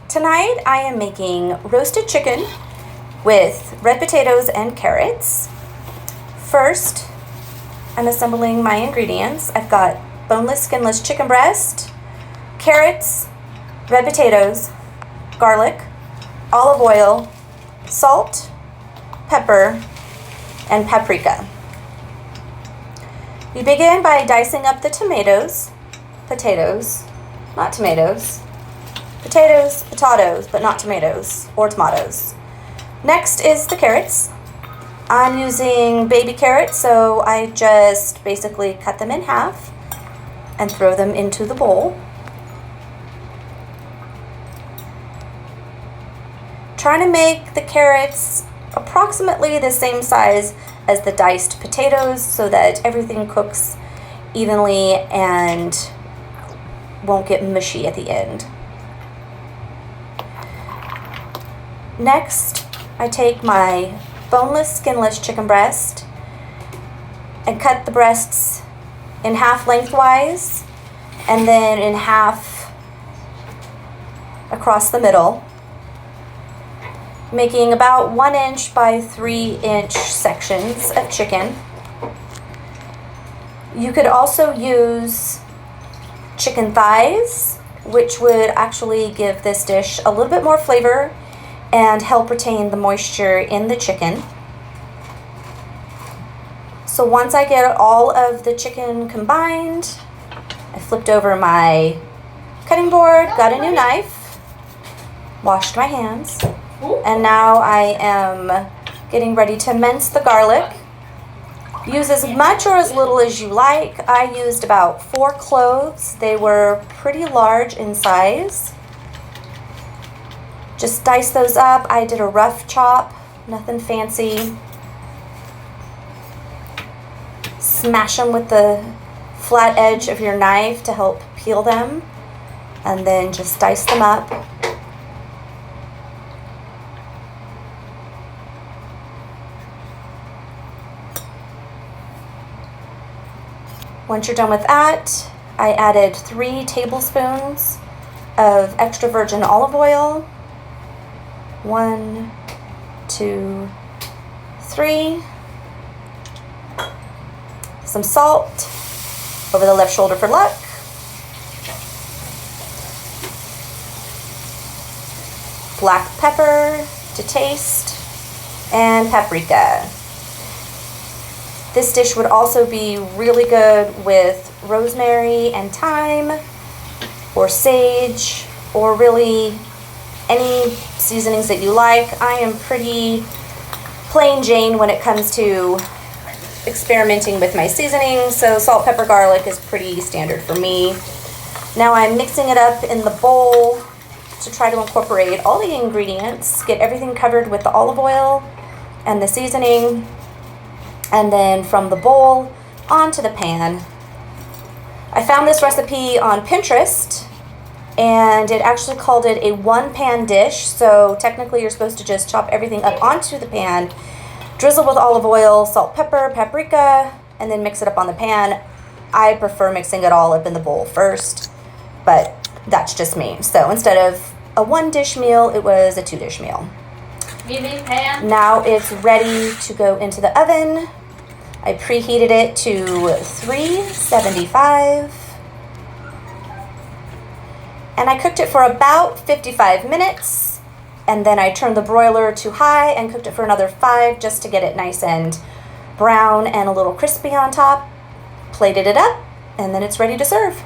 Tonight I am making roasted chicken with red potatoes and carrots. First, I'm assembling my ingredients. I've got boneless, skinless chicken breast, carrots, red potatoes, garlic, olive oil, salt, pepper, and paprika. You begin by dicing up the potatoes, but not tomatoes or tomatoes. Next is the carrots. I'm using baby carrots, so I just basically cut them in half and throw them into the bowl. Trying to make the carrots approximately the same size as the diced potatoes so that everything cooks evenly and won't get mushy at the end. Next, I take my boneless, skinless chicken breast and cut the breasts in half lengthwise and then in half across the middle, making about 1 inch by 3 inch sections of chicken. You could also use chicken thighs, which would actually give this dish a little bit more flavor and help retain the moisture in the chicken. So once I get all of the chicken combined, I flipped over my cutting board, got a new knife, washed my hands, and now I am getting ready to mince the garlic. Use as much or as little as you like. I used about 4 cloves. They were pretty large in size. Just dice those up. I did a rough chop, nothing fancy. Smash them with the flat edge of your knife to help peel them, and then just dice them up. Once you're done with that, I added 3 tablespoons of extra virgin olive oil. 1, 2, 3. Some salt over the left shoulder for luck. Black pepper to taste, and paprika. This dish would also be really good with rosemary and thyme, or sage, or really any seasonings that you like. I am pretty plain Jane when it comes to experimenting with my seasonings, so salt, pepper, garlic is pretty standard for me. Now I'm mixing it up in the bowl to try to incorporate all the ingredients, get everything covered with the olive oil and the seasoning, and then from the bowl onto the pan. I found this recipe on Pinterest, and it actually called it a 1-pan dish, so technically you're supposed to just chop everything up onto the pan, drizzle with olive oil, salt, pepper, paprika, and then mix it up on the pan. I prefer mixing it all up in the bowl first, but that's just me. So instead of a 1-dish meal, it was a 2-dish meal. Now it's ready to go into the oven. I preheated it to 375. And I cooked it for about 55 minutes, and then I turned the broiler to high and cooked it for another 5 just to get it nice and brown and a little crispy on top. Plated it up, and then it's ready to serve.